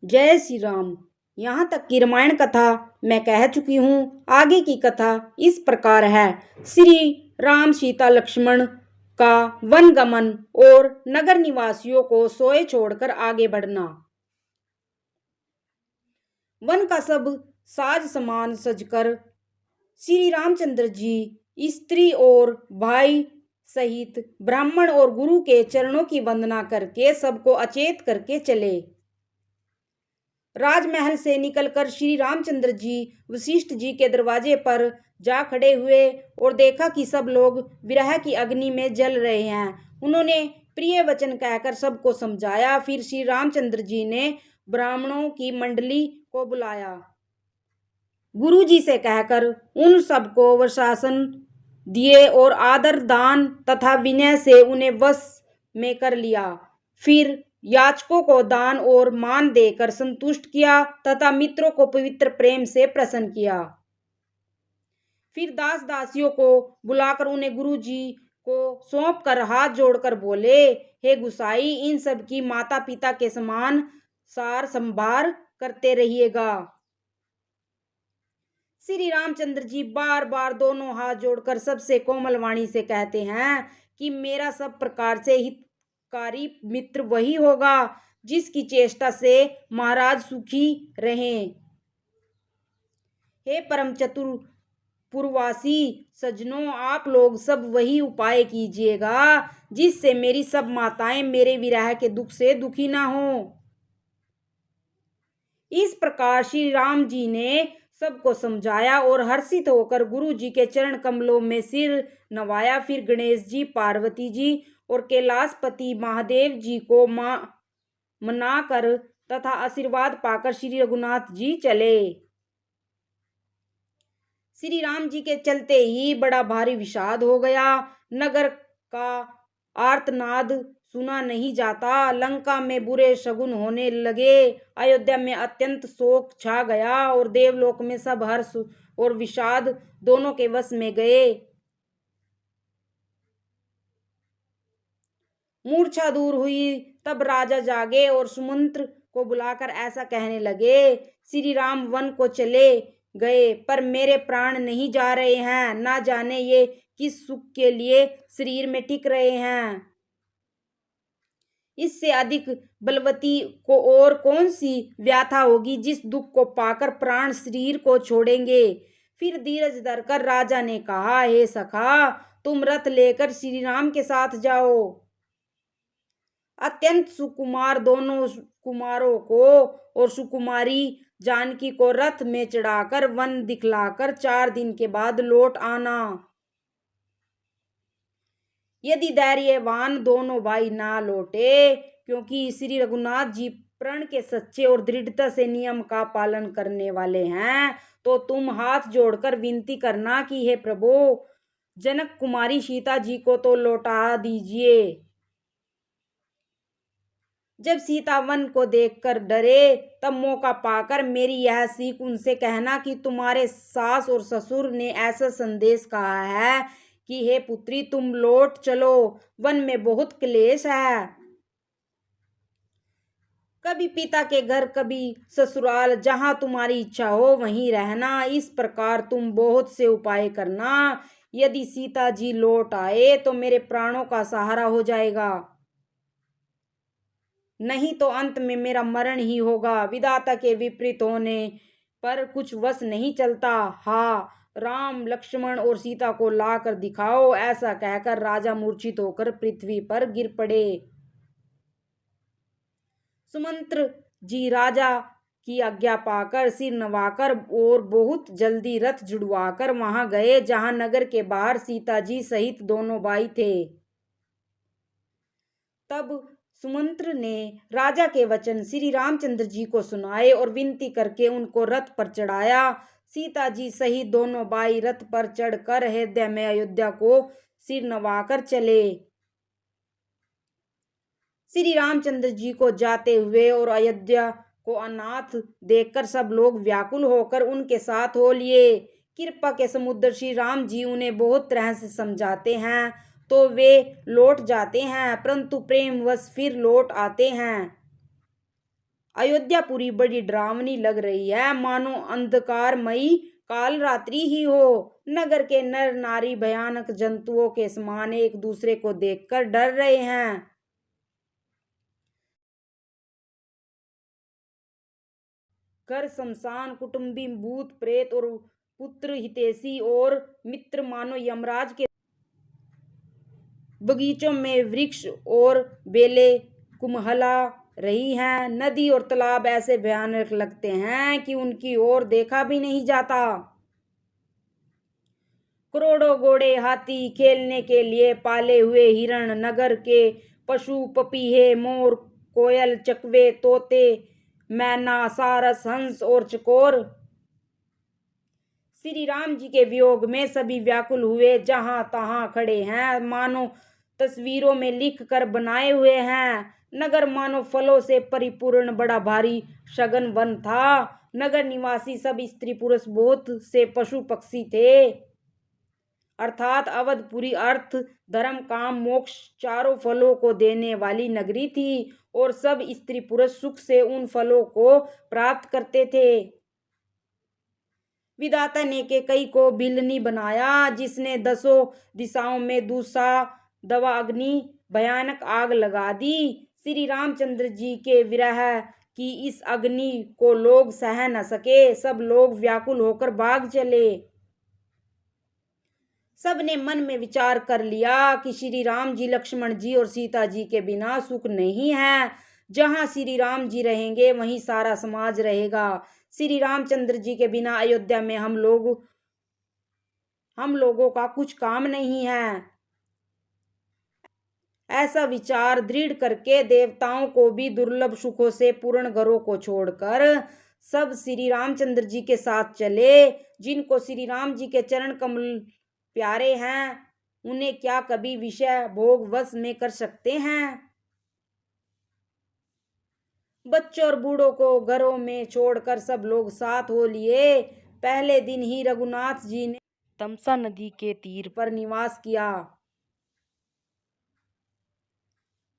जय श्री राम। यहाँ तक की रामायण कथा मैं कह चुकी हूँ। आगे की कथा इस प्रकार है। श्री राम सीता लक्ष्मण का वनगमन और नगर निवासियों को सोए छोड़कर आगे बढ़ना। वन का सब साज सामान सजकर श्री रामचंद्र जी स्त्री और भाई सहित ब्राह्मण और गुरु के चरणों की वंदना करके सबको अचेत करके चले। राजमहल से निकलकर श्री रामचंद्र जी वशिष्ठ जी के दरवाजे पर जा खड़े हुए और देखा कि सब लोग विरह की अग्नि में जल रहे हैं। उन्होंने प्रिय वचन कहकर सबको समझाया। फिर श्री रामचंद्र जी ने ब्राह्मणों की मंडली को बुलाया। गुरु जी से कहकर उन सबको वरशासन दिए और आदर दान तथा विनय से उन्हें वश में कर लिया। फिर याचकों को दान और मान देकर संतुष्ट किया तथा मित्रों को पवित्र प्रेम से प्रसन्न किया। फिर दास दासियों को बुलाकर उन्हें गुरु जी को सौंप कर हाथ जोड़कर बोले, हे गुसाई, इन सब की माता पिता के समान सार संभार करते रहिएगा। श्री रामचंद्र जी बार बार दोनों हाथ जोड़कर सबसे कोमल वाणी से कहते हैं कि मेरा सब प्रकार से हितकारी मित्र वही होगा जिसकी चेष्टा से महाराज सुखी रहें। हे परम चतुर पूर्ववासी सज्जनों, आप लोग सब वही उपाय कीजिएगा जिससे मेरी सब माताएं मेरे विरह के दुख से दुखी ना हो। इस प्रकार श्री राम जी ने सबको समझाया और हर्षित होकर गुरु जी के चरण कमलों में सिर नवाया। फिर गणेश जी, पार्वती जी और कैलाशपति महादेव जी को मनाकर तथा आशीर्वाद पाकर श्री रघुनाथ जी चले। श्री राम जी के चलते ही बड़ा भारी विषाद हो गया। नगर का आर्तनाद सुना नहीं जाता। लंका में बुरे शगुन होने लगे। अयोध्या में अत्यंत शोक छा गया और देवलोक में सब हर्ष और विषाद दोनों के वश में गए। मूर्छा दूर हुई तब राजा जागे और सुमंत्र को बुलाकर ऐसा कहने लगे, श्री राम वन को चले गए पर मेरे प्राण नहीं जा रहे हैं। ना जाने ये किस सुख के लिए शरीर में टिक रहे हैं। इससे अधिक बलवती को और कौन सी व्याथा होगी जिस दुख को पाकर प्राण शरीर को छोड़ेंगे। फिर धीरज धरकर राजा ने कहा, हे सखा, तुम रथ लेकर श्री राम के साथ जाओ। अत्यंत सुकुमार दोनों कुमारों को और सुकुमारी जानकी को रथ में चढ़ाकर वन दिखलाकर 4 दिन के बाद लौट आना। यदि धैर्यवान दोनों भाई ना लौटे, क्योंकि श्री रघुनाथ जी प्रण के सच्चे और दृढ़ता से नियम का पालन करने वाले हैं, तो तुम हाथ जोड़कर विनती करना कि हे प्रभु, जनक कुमारी सीता जी को तो लौटा दीजिए। जब सीता वन को देखकर डरे तब मौका पाकर मेरी यह सीख उनसे कहना कि तुम्हारे सास और ससुर ने ऐसा संदेश कहा है कि हे पुत्री, तुम लौट चलो, वन में बहुत क्लेश है। कभी पिता के घर कभी ससुराल, जहां तुम्हारी इच्छा हो वहीं रहना। इस प्रकार तुम बहुत से उपाय करना। यदि सीता जी लौट आए तो मेरे प्राणों का सहारा हो जाएगा, नहीं तो अंत में मेरा मरण ही होगा। विधाता के विपरीत होने पर कुछ वश नहीं चलता। हाँ, राम लक्ष्मण और सीता को लाकर दिखाओ। ऐसा कहकर राजा मूर्छित होकर पृथ्वी पर गिर पड़े। सुमंत्र जी राजा की आज्ञा पाकर सिर नवाकर और बहुत जल्दी रथ जुड़वाकर वहां गए जहां नगर के बाहर सीता जी सहित दोनों भाई थे। तब सुमंत्र ने राजा के वचन श्री रामचंद्र जी को सुनाए और विनती करके उनको रथ पर चढ़ाया। सीता जी सहित दोनों भाई रथ पर चढ़कर हृदय में अयोध्या को सिर नवाकर चले। श्री रामचंद्र जी को जाते हुए और अयोध्या को अनाथ देखकर सब लोग व्याकुल होकर उनके साथ हो लिए। कृपा के समुद्र श्री राम जी उन्हें बहुत तरह से समझाते हैं तो वे लौट जाते हैं, परंतु प्रेमवश फिर लौट आते हैं। अयोध्यापुरी बड़ी डरावनी लग रही है, मानो अंधकारमयी काल रात्रि ही हो। नगर के नर नारी भयानक जंतुओं के समान एक दूसरे को देखकर डर रहे हैं। घर शमशान, कुटुंबी, भूत प्रेत और पुत्र, हितैषी और मित्र मानो यमराज के। बगीचों में वृक्ष और बेलें कुम्हला रही हैं। नदी और तालाब ऐसे भयानक लगते हैं कि उनकी ओर देखा भी नहीं जाता। करोड़ों घोड़े, हाथी, खेलने के लिए पाले हुए हिरण, नगर के पशु, पपीहे, मोर, कोयल, चकवे, तोते, मैना, सारस, हंस और चकोर श्री राम जी के वियोग में सभी व्याकुल हुए, जहां तहां खड़े हैं, मानो तस्वीरों में लिख कर बनाए हुए हैं। नगर मानो फलों से परिपूर्ण बड़ा भारी सघन वन था। नगर निवासी सब स्त्री पुरुष, बहुत से पशु पक्षी थे। अर्थात अवधपुरी अर्थ, धर्म, काम, मोक्ष चारों फलों को देने वाली नगरी थी और सब स्त्री पुरुष सुख से उन फलों को प्राप्त करते थे। विधाता ने के कई को बिलनी बनाया, जिसने 10 दिशाओं में दूसरा दवा अग्नि भयानक आग लगा दी। श्री रामचंद्र जी के विरह की इस अग्नि को लोग सह न सके, सब लोग व्याकुल होकर भाग चले। सब ने मन में विचार कर लिया कि श्री राम जी, लक्ष्मण जी और सीता जी के बिना सुख नहीं है। जहां श्री राम जी रहेंगे वहीं सारा समाज रहेगा। श्री रामचंद्र जी के बिना अयोध्या में हम लोगों का कुछ काम नहीं है। ऐसा विचार दृढ़ करके देवताओं को भी दुर्लभ सुखों से पूर्ण घरों को छोड़कर सब श्री रामचंद्र जी के साथ चले। जिनको श्री राम जी के चरण कमल प्यारे हैं, उन्हें क्या कभी विषय भोग वश में कर सकते हैं। बच्चों और बूढ़ों को घरों में छोड़कर सब लोग साथ हो लिए। पहले दिन ही रघुनाथ जी ने तमसा नदी के तीर पर निवास किया।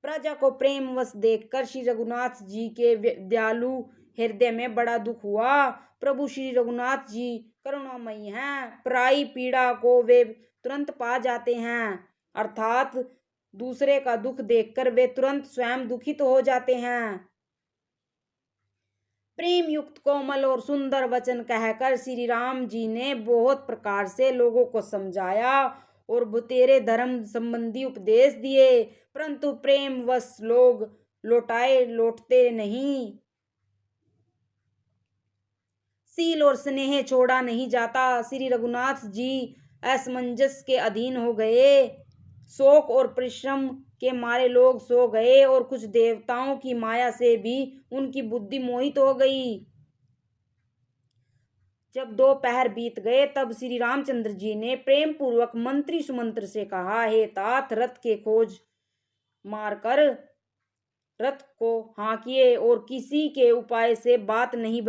प्रजा को प्रेमवश देखकर श्री रघुनाथ जी के दयालु हृदय में बड़ा दुख हुआ। प्रभु श्री रघुनाथ जी करुणामयी हैं। पराई पीड़ा को वे तुरंत पा जाते हैं, अर्थात दूसरे का दुख देखकर वे तुरंत स्वयं दुखित हो जाते हैं। प्रेम युक्त कोमल और सुंदर वचन कहकर श्री राम जी ने बहुत प्रकार से लोगों को समझाया और बुतेरे धर्म संबंधी उपदेश दिए, परंतु प्रेमवश लोग लौटते नहीं। सील और स्नेह छोड़ा नहीं जाता। श्री रघुनाथ जी असमंजस के अधीन हो गए। शोक और परिश्रम के मारे लोग सो गए और कुछ देवताओं की माया से भी उनकी बुद्धि मोहित हो गई। जब दोपहर बीत गए तब श्री रामचंद्र जी ने प्रेम पूर्वक मंत्री सुमंत्र से कहा, हे तात, रथ के खोज मारकर रथ को हाँकिए और किसी के उपाय से बात नहीं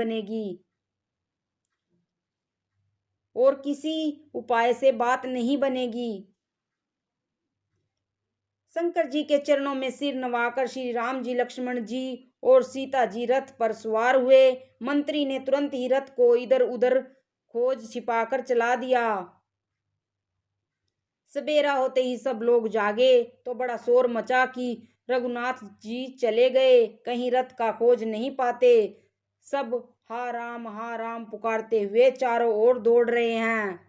बनेगी। शंकर जी के चरणों में सिर नवाकर श्री राम जी, लक्ष्मण जी और सीता जी रथ पर सवार हुए। मंत्री ने तुरंत ही रथ को इधर उधर खोज छिपाकर चला दिया। सवेरा होते ही सब लोग जागे तो बड़ा शोर मचा कि रघुनाथ जी चले गए, कहीं रथ का खोज नहीं पाते। सब हा राम पुकारते हुए चारों ओर दौड़ रहे हैं,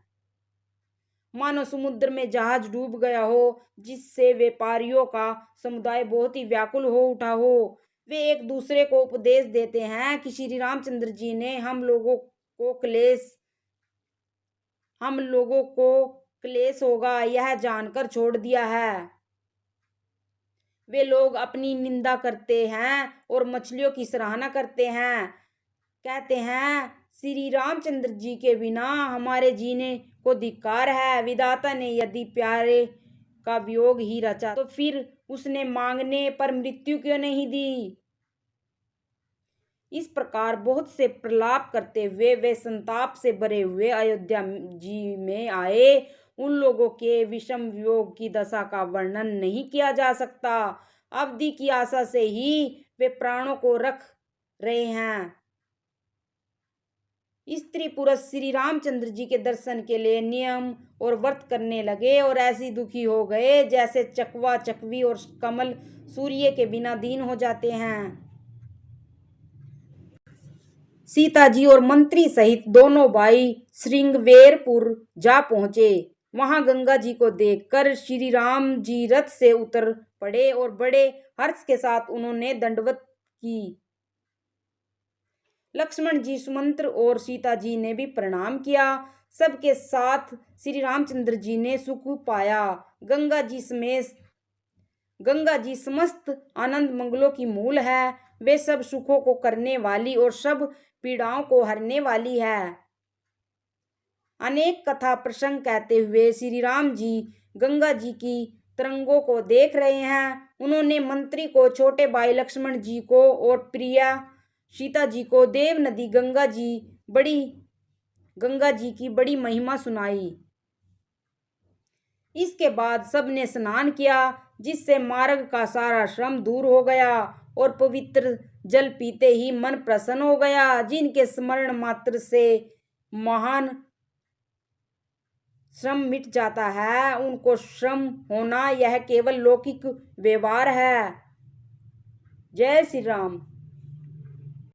मानो समुद्र में जहाज डूब गया हो, जिससे व्यापारियों का समुदाय बहुत ही व्याकुल हो उठा हो। वे एक दूसरे को उपदेश देते हैं कि श्री रामचंद्र जी ने हम लोगों को क्लेश होगा यह जानकर छोड़ दिया है। वे लोग अपनी निंदा करते हैं और मछलियों की सराहना करते हैं। कहते हैं, श्री रामचंद्र जी के बिना हमारे जीने को धिक्कार है। विधाता ने यदि प्यारे का वियोग ही रचा तो फिर उसने मांगने पर मृत्यु क्यों नहीं दी। इस प्रकार बहुत से प्रलाप करते हुए वे संताप से भरे हुए अयोध्या जी में आए। उन लोगों के विषम वियोग की दशा का वर्णन नहीं किया जा सकता। अवधि की आशा से ही वे प्राणों को रख रहे हैं। स्त्री पुरुष श्री रामचंद्र जी के दर्शन के लिए नियम और व्रत करने लगे और ऐसी दुखी हो गए जैसे चकवा चकवी और कमल सूर्य के बिना दीन हो जाते हैं। सीता जी और मंत्री सहित दोनों भाई श्रृंगवेरपुर जा पहुंचे। वहां गंगा जी को देखकर श्री राम जी रथ से उतर पड़े और बड़े हर्ष के साथ उन्होंने दंडवत की। लक्ष्मण जी, सुमंत्र और सीता जी ने भी प्रणाम किया। सबके साथ श्री रामचंद्र जी ने सुख पाया। गंगा जी समस्त आनंद मंगलों की मूल है। वे सब सुखों को करने वाली और सब पीड़ाओं को हरने वाली है। अनेक कथा प्रसंग कहते हुए श्री राम जी गंगा जी की तरंगों को देख रहे हैं। उन्होंने मंत्री को, छोटे भाई लक्ष्मण जी को और प्रिया सीता जी को देव नदी गंगा जी की बड़ी महिमा सुनाई। इसके बाद सबने स्नान किया, जिससे मार्ग का सारा श्रम दूर हो गया और पवित्र जल पीते ही मन प्रसन्न हो गया। जिनके स्मरण मात्र से महान श्रम मिट जाता है, उनको श्रम होना यह केवल लौकिक व्यवहार है। जय श्री राम।